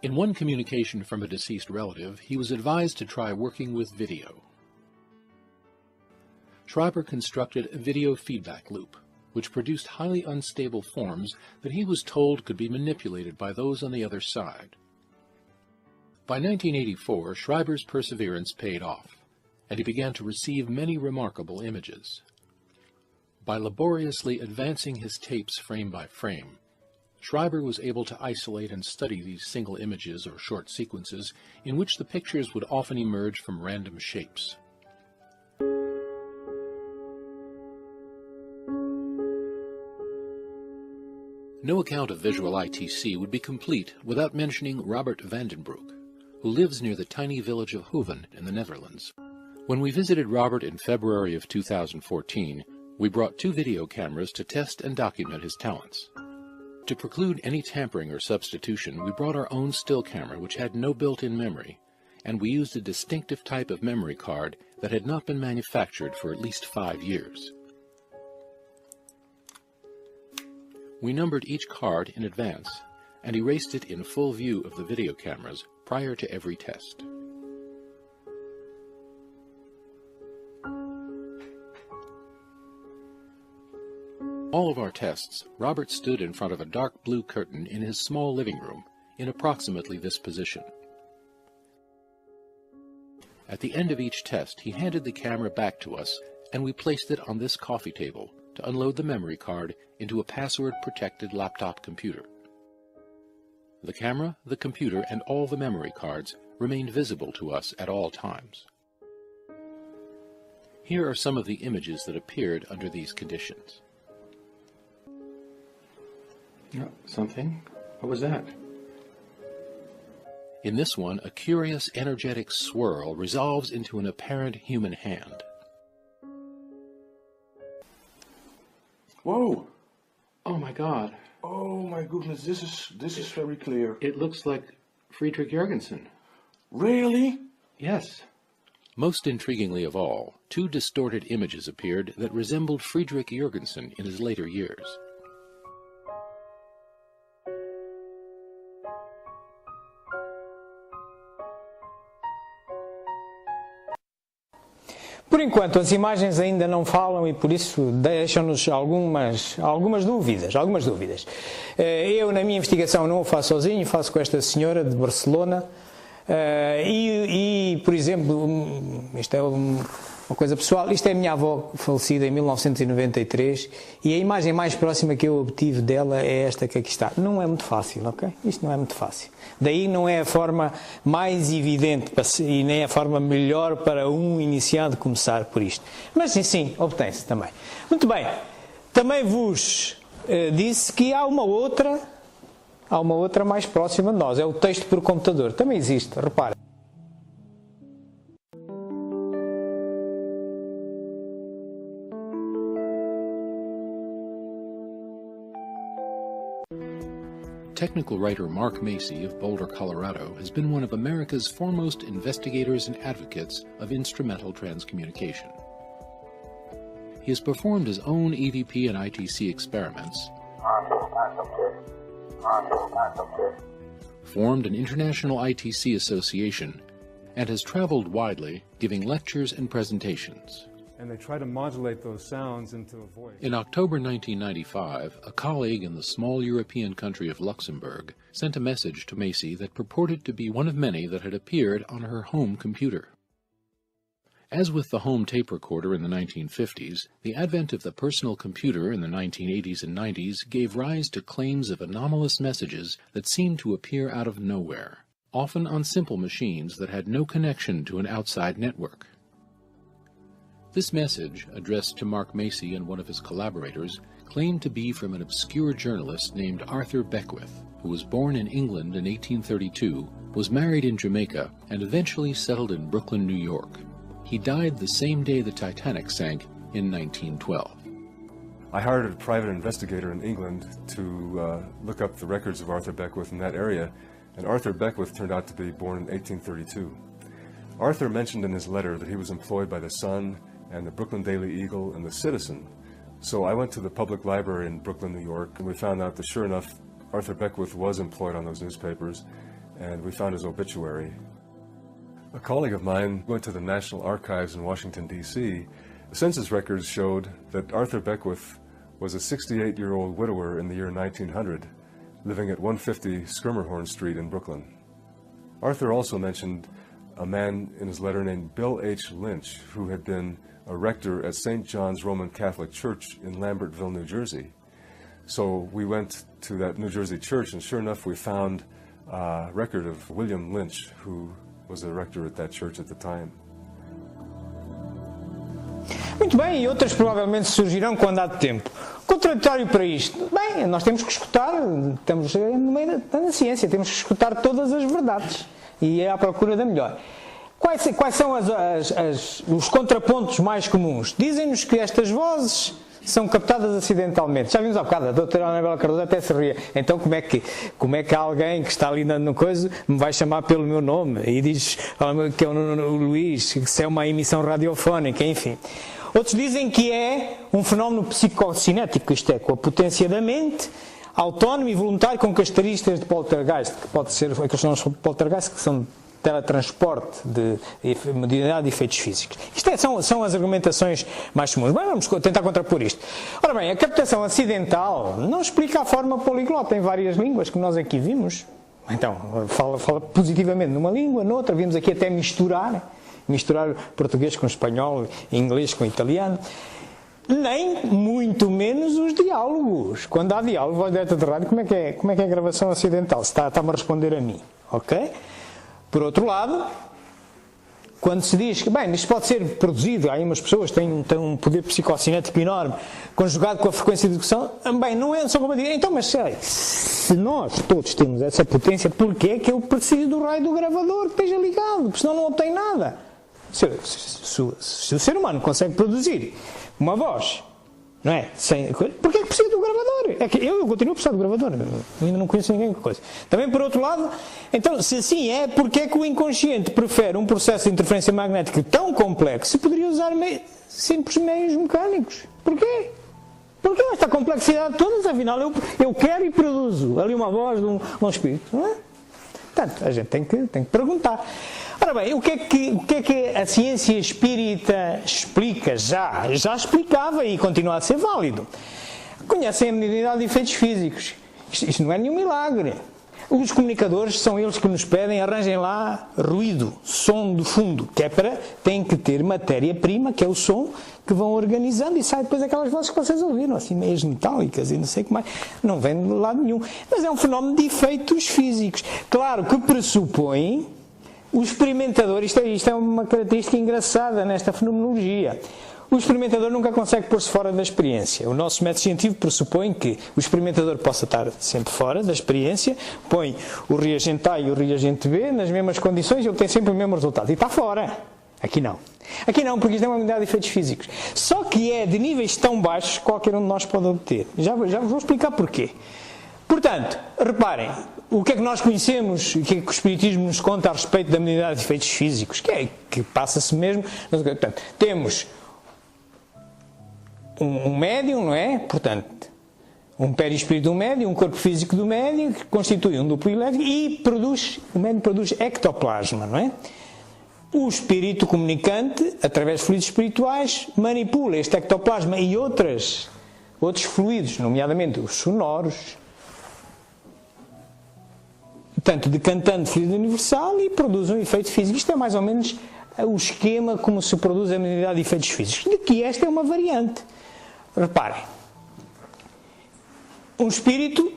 In one communication from a deceased relative, he was advised to try working with video. Schreiber constructed a video feedback loop, which produced highly unstable forms that he was told could be manipulated by those on the other side. By 1984, Schreiber's perseverance paid off, and he began to receive many remarkable images. By laboriously advancing his tapes frame by frame, Schreiber was able to isolate and study these single images or short sequences in which the pictures would often emerge from random shapes. No account of visual ITC would be complete without mentioning Robert Vandenbroek, who lives near the tiny village of Hoeven in the Netherlands. When we visited Robert in February of 2014, we brought 2 video cameras to test and document his talents. To preclude any tampering or substitution, we brought our own still camera which had no built-in memory, and we used a distinctive type of memory card that had not been manufactured for at least 5 years. We numbered each card in advance and erased it in full view of the video cameras prior to every test. All of our tests, Robert stood in front of a dark blue curtain in his small living room in approximately this position. At the end of each test, he handed the camera back to us and we placed it on this coffee table to unload the memory card into a password-protected laptop computer. The camera, the computer, and all the memory cards remained visible to us at all times. Here are some of the images that appeared under these conditions. Something? What was that? In this one, a curious energetic swirl resolves into an apparent human hand. Whoa! Oh my God. Oh my goodness, this is very clear. It looks like Friedrich Jürgensen. Really? Yes. Most intriguingly of all, 2 distorted images appeared that resembled Friedrich Jürgensen in his later years. Por enquanto as imagens ainda não falam e por isso deixam-nos algumas dúvidas. Eu, na minha investigação, não o faço sozinho, faço com esta senhora de Barcelona por exemplo, isto é uma coisa pessoal, isto é a minha avó falecida em 1993 e a imagem mais próxima que eu obtive dela é esta que aqui está. Não é muito fácil, ok? Isto não é muito fácil. Daí não é a forma mais evidente e nem a forma melhor para um iniciado começar por isto. Mas sim, obtém-se também. Muito bem, também vos disse que há uma outra mais próxima de nós, é o texto por computador. Também existe, reparem. Technical writer Mark Macy of Boulder, Colorado, has been one of America's foremost investigators and advocates of instrumental transcommunication. He has performed his own EVP and ITC experiments, formed an international ITC association, and has traveled widely, giving lectures and presentations. And they try to modulate those sounds into a voice. In October 1995, a colleague in the small European country of Luxembourg sent a message to Macy that purported to be one of many that had appeared on her home computer. As with the home tape recorder in the 1950s, the advent of the personal computer in the 1980s and 90s gave rise to claims of anomalous messages that seemed to appear out of nowhere, often on simple machines that had no connection to an outside network. This message, addressed to Mark Macy and one of his collaborators, claimed to be from an obscure journalist named Arthur Beckwith, who was born in England in 1832, was married in Jamaica, and eventually settled in Brooklyn, New York. He died the same day the Titanic sank in 1912. I hired a private investigator in England to look up the records of Arthur Beckwith in that area, and Arthur Beckwith turned out to be born in 1832. Arthur mentioned in his letter that he was employed by the Sun and the Brooklyn Daily Eagle and the Citizen. So I went to the public library in Brooklyn, New York, and we found out that sure enough, Arthur Beckwith was employed on those newspapers, and we found his obituary. A colleague of mine went to the National Archives in Washington, D.C. The census records showed that Arthur Beckwith was a 68-year-old widower in the year 1900, living at 150 Schermerhorn Street in Brooklyn. Arthur also mentioned a man in his letter named Bill H. Lynch, who had been a rector at St. John's Roman Catholic Church in Lambertville, New Jersey. So we went to that New Jersey church, and sure enough, we found a record of William Lynch, who was a rector at that church at the time. Muito bem, e outras provavelmente surgirão com o andar de tempo. Contraditório para isto, bem, nós temos que escutar, estamos no meio da ciência, temos que escutar todas as verdades e é à procura da melhor. Quais são os contrapontos mais comuns? Dizem-nos que estas vozes são captadas acidentalmente. Já vimos há bocado, a doutora Anabela Cardoso até se ria. Então como é que alguém que está ali no coisa me vai chamar pelo meu nome e diz que é o Luís, que se é uma emissão radiofónica, enfim. Outros dizem que é um fenómeno psicocinético, isto é, com a potência da mente, autónomo e voluntário, com características de poltergeist, que pode ser aqueles são os poltergeist que são teletransporte de unidade de efeitos físicos. Isto são as argumentações mais comuns. Bem, vamos tentar contrapor isto. Ora bem, a captação acidental não explica a forma poliglota em várias línguas que nós aqui vimos. Então, fala positivamente numa língua, noutra, vimos aqui até misturar português com espanhol, inglês com italiano. Nem muito menos os diálogos. Quando há diálogo, voz direta de rádio, como é que é a gravação acidental? Está-me a responder a mim, ok? Por outro lado, quando se diz que, bem, isto pode ser produzido, há aí umas pessoas que têm um poder psicocinético enorme, conjugado com a frequência de execução, bem, não é só como eu digo, então, mas se nós todos temos essa potência, porquê é que eu preciso do raio do gravador que esteja ligado? Porque senão não obtém nada. Se o ser humano consegue produzir uma voz, não é? Porquê é que precisa do gravador? É que eu continuo a precisar do gravador, ainda não conheço ninguém com coisa. Também, por outro lado, então, se assim é, porquê é que o inconsciente prefere um processo de interferência magnética tão complexo se poderia usar simples meios mecânicos? Porquê? Porquê esta complexidade toda? Afinal, eu quero e produzo ali uma voz de um espírito, não é? Portanto, a gente tem que perguntar. Ora bem, o que é que a ciência espírita explica? Já explicava e continua a ser válido. Conhecem a mediunidade de efeitos físicos. Isto não é nenhum milagre. Os comunicadores são eles que nos pedem, arranjem lá ruído, som de fundo, que é tem que ter matéria-prima, que é o som, que vão organizando e sai depois aquelas vozes que vocês ouviram, assim meias metálicas e não sei o que mais. Não vem de lado nenhum. Mas é um fenómeno de efeitos físicos. Claro que pressupõe o experimentador, isto é uma característica engraçada nesta fenomenologia. O experimentador nunca consegue pôr-se fora da experiência. O nosso método científico pressupõe que o experimentador possa estar sempre fora da experiência, põe o reagente A e o reagente B nas mesmas condições e ele tem sempre o mesmo resultado. E está fora. Aqui não. Aqui não, porque isto é uma unidade de efeitos físicos. Só que é de níveis tão baixos que qualquer um de nós pode obter. Já vos vou explicar porquê. Portanto, reparem, o que é que nós conhecemos, o que é que o Espiritismo nos conta a respeito da unidade de efeitos físicos? Que passa-se mesmo... Portanto, temos um médium, não é? Portanto, um perispírito do médium, um corpo físico do médium, que constitui um duplo elétrico e o médium produz ectoplasma, não é? O espírito comunicante, através de fluidos espirituais, manipula este ectoplasma e outros fluidos, nomeadamente os sonoros, tanto decantando fluido universal e produz um efeito físico. Isto é mais ou menos o esquema como se produz a unidade de efeitos físicos. De que esta é uma variante. Reparem, um espírito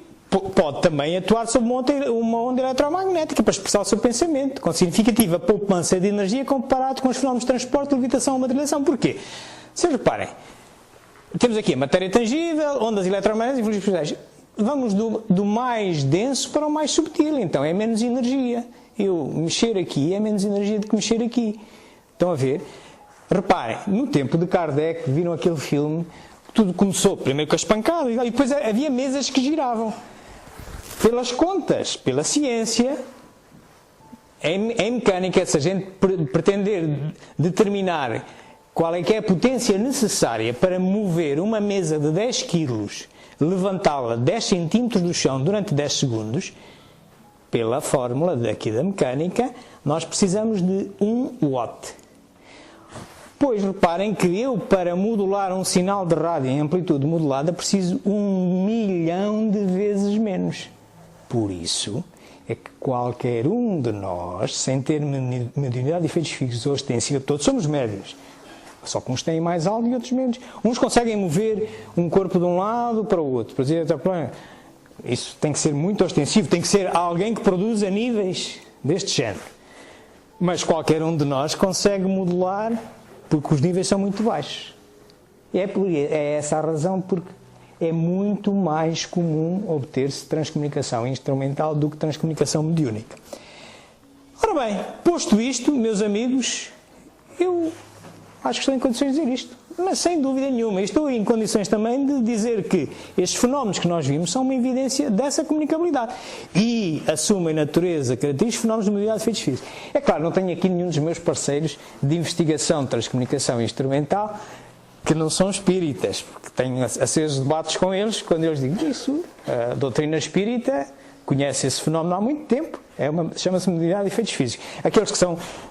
pode também atuar sobre uma onda eletromagnética para expressar o seu pensamento, com significativa poupança de energia comparado com os fenómenos de transporte, levitação ou materialização. Porquê? Vocês reparem, temos aqui a matéria tangível, ondas eletromagnéticas e fluidos espirituais. Vamos do mais denso para o mais subtil, então é menos energia. Eu mexer aqui é menos energia do que mexer aqui. Estão a ver? Reparem, no tempo de Kardec, viram aquele filme, tudo começou primeiro com as pancadas e depois havia mesas que giravam. Pelas contas, pela ciência, em mecânica, se a gente pretender determinar qual é que é a potência necessária para mover uma mesa de 10 kg, levantá-la 10 cm do chão durante 10 segundos, pela fórmula daqui da mecânica, nós precisamos de 1 watt. Pois reparem que eu, para modular um sinal de rádio em amplitude modulada, preciso 1 milhão de vezes menos. Por isso é que qualquer um de nós, sem ter mediunidade de efeitos fixos ou ostensivos, todos somos médios, só que uns têm mais alto e outros menos. Uns conseguem mover um corpo de um lado para o outro. Isso tem que ser muito ostensivo, tem que ser alguém que produza níveis deste género. Mas qualquer um de nós consegue modular, porque os níveis são muito baixos. É essa a razão porque é muito mais comum obter-se transcomunicação instrumental do que transcomunicação mediúnica. Ora bem, posto isto, meus amigos, eu acho que estou em condições de dizer isto. Mas sem dúvida nenhuma, estou em condições também de dizer que estes fenómenos que nós vimos são uma evidência dessa comunicabilidade e assumem natureza, características, fenómenos de mediunidade de efeitos físicos. É claro, não tenho aqui nenhum dos meus parceiros de investigação de transcomunicação instrumental que não são espíritas, porque tenho acesos debates com eles, quando eles dizem isso, a doutrina espírita conhece esse fenómeno há muito tempo, chama-se mediunidade de efeitos físicos. Aqueles que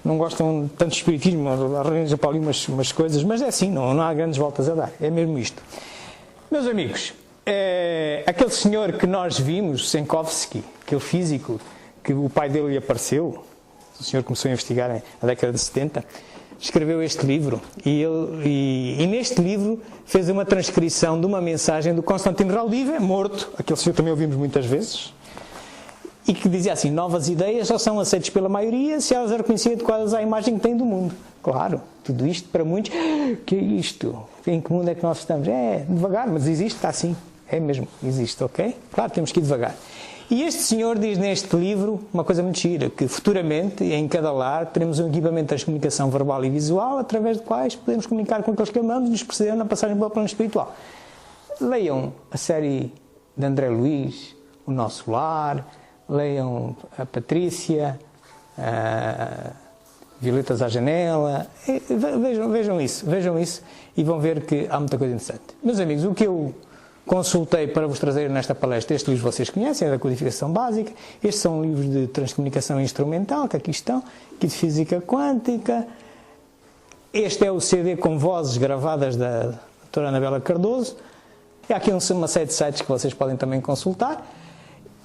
não gostam tanto de espiritismo, arranjam para ali umas coisas, mas é assim, não há grandes voltas a dar, é mesmo isto. Meus amigos, aquele senhor que nós vimos, Senkovsky, aquele físico, que o pai dele lhe apareceu, o senhor começou a investigar na década de 70, escreveu este livro, e neste livro fez uma transcrição de uma mensagem do Constantino Raudive, morto, aquele senhor também ouvimos muitas vezes, e que dizia assim: novas ideias só são aceitas pela maioria se elas reconhecerem adequadas à imagem que têm do mundo. Claro, tudo isto para muitos, que é isto? Em que mundo é que nós estamos? Devagar, mas existe, está assim, é mesmo, existe, ok? Claro, temos que ir devagar. E este senhor diz neste livro uma coisa muito gira, que futuramente, em cada lar, teremos um equipamento de comunicação verbal e visual, através de quais podemos comunicar com aqueles que amamos e nos precederam na passagem pelo plano espiritual. Leiam a série de André Luiz, O Nosso Lar, leiam a Patrícia, a Violetas à Janela, vejam isso e vão ver que há muita coisa interessante. Meus amigos, o que eu consultei para vos trazer nesta palestra estes livros que vocês conhecem, é da codificação básica. Estes são livros de transcomunicação instrumental, que aqui estão, aqui de física quântica. Este é o CD com vozes gravadas da doutora Anabela Cardoso. E há aqui uma série de sites que vocês podem também consultar.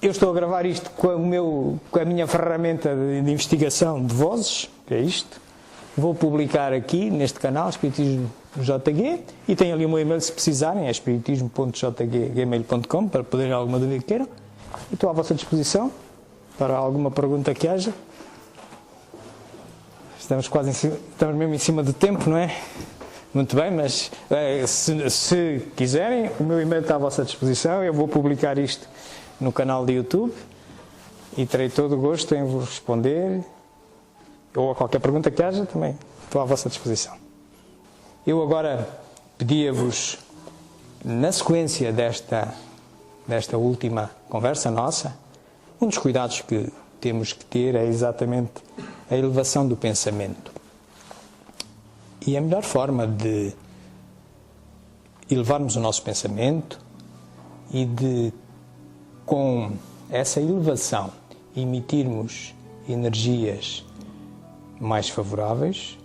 Eu estou a gravar isto com a minha ferramenta de investigação de vozes, que é isto. Vou publicar aqui neste canal, Espiritismo JG, e tenho ali o meu e-mail se precisarem, é espiritismo.jg@gmail.com, para poderem alguma dúvida que queiram. E estou à vossa disposição para alguma pergunta que haja. Estamos mesmo em cima do tempo, não é? Muito bem, mas se quiserem, o meu e-mail está à vossa disposição. Eu vou publicar isto no canal de YouTube e terei todo o gosto em vos responder, ou a qualquer pergunta que haja, também estou à vossa disposição. Eu agora pedia-vos, na sequência desta última conversa nossa, um dos cuidados que temos que ter é exatamente a elevação do pensamento. E a melhor forma de elevarmos o nosso pensamento e de, com essa elevação, emitirmos energias mais favoráveis,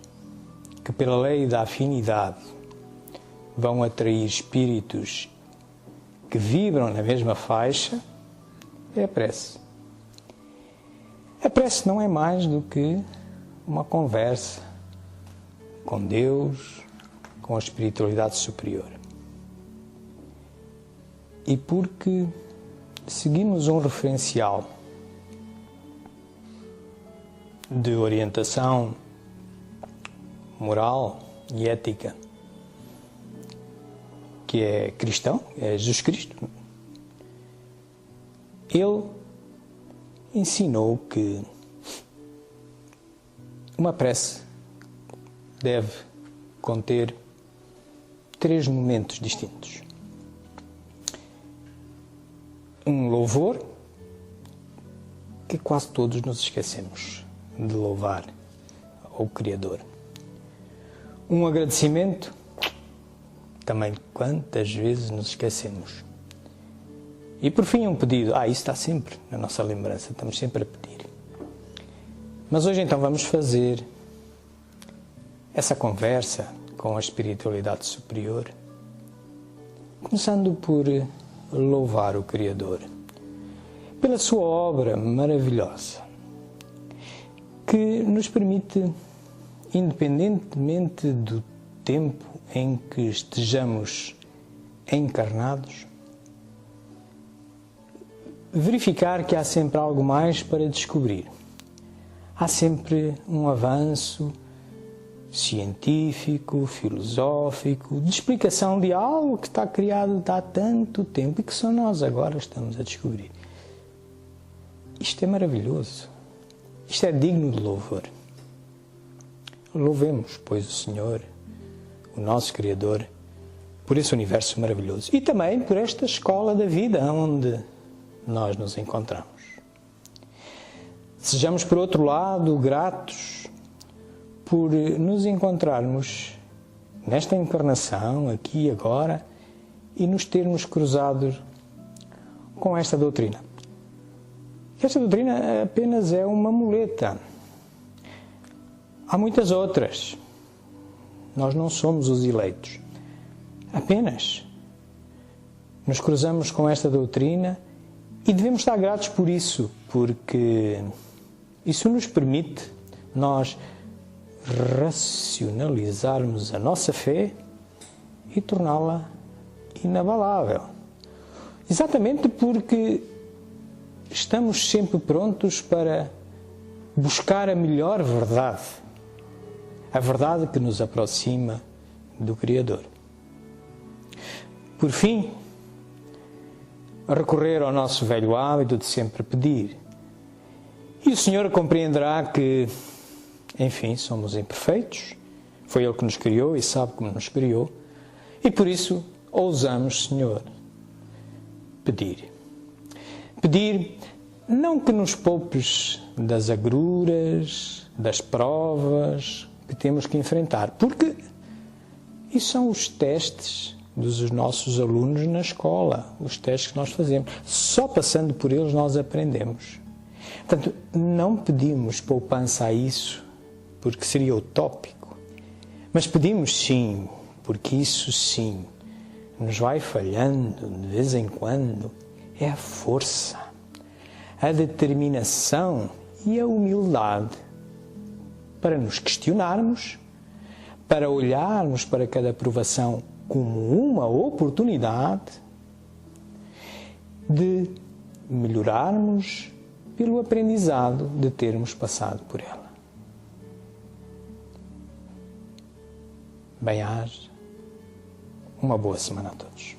que pela lei da afinidade vão atrair espíritos que vibram na mesma faixa, é a prece. A prece não é mais do que uma conversa com Deus, com a espiritualidade superior. E porque seguimos um referencial de orientação moral e ética que é cristão, é Jesus Cristo, ele ensinou que uma prece deve conter 3 momentos distintos. Um louvor, que quase todos nos esquecemos de louvar ao Criador. Um agradecimento, também quantas vezes nos esquecemos. E por fim um pedido. Isso está sempre na nossa lembrança, estamos sempre a pedir. Mas hoje então vamos fazer essa conversa com a espiritualidade superior, começando por louvar o Criador pela sua obra maravilhosa, que nos permite, independentemente do tempo em que estejamos encarnados, verificar que há sempre algo mais para descobrir. Há sempre um avanço científico, filosófico, de explicação de algo que está criado há tanto tempo e que só nós agora estamos a descobrir. Isto é maravilhoso. Isto é digno de louvor. Louvemos, pois, o Senhor, o nosso Criador, por esse universo maravilhoso e também por esta escola da vida onde nós nos encontramos. Sejamos, por outro lado, gratos por nos encontrarmos nesta encarnação, aqui e agora, e nos termos cruzado com esta doutrina. Esta doutrina apenas é uma muleta. Há muitas outras. Nós não somos os eleitos. Apenas nos cruzamos com esta doutrina e devemos estar gratos por isso, porque isso nos permite nós racionalizarmos a nossa fé e torná-la inabalável. Exatamente porque estamos sempre prontos para buscar a melhor verdade, a verdade que nos aproxima do Criador. Por fim, recorrer ao nosso velho hábito de sempre pedir. E o Senhor compreenderá que, enfim, somos imperfeitos, foi Ele que nos criou e sabe como nos criou, e por isso ousamos, Senhor, pedir. Pedir não que nos poupes das agruras, das provas que temos que enfrentar, porque isso são os testes dos nossos alunos na escola, os testes que nós fazemos. Só passando por eles nós aprendemos. Portanto, não pedimos poupança a isso, porque seria utópico, mas pedimos sim, porque isso sim nos vai falhando de vez em quando, é a força, a determinação e a humildade para nos questionarmos, para olharmos para cada provação como uma oportunidade de melhorarmos pelo aprendizado de termos passado por ela. Bem-aja, uma boa semana a todos.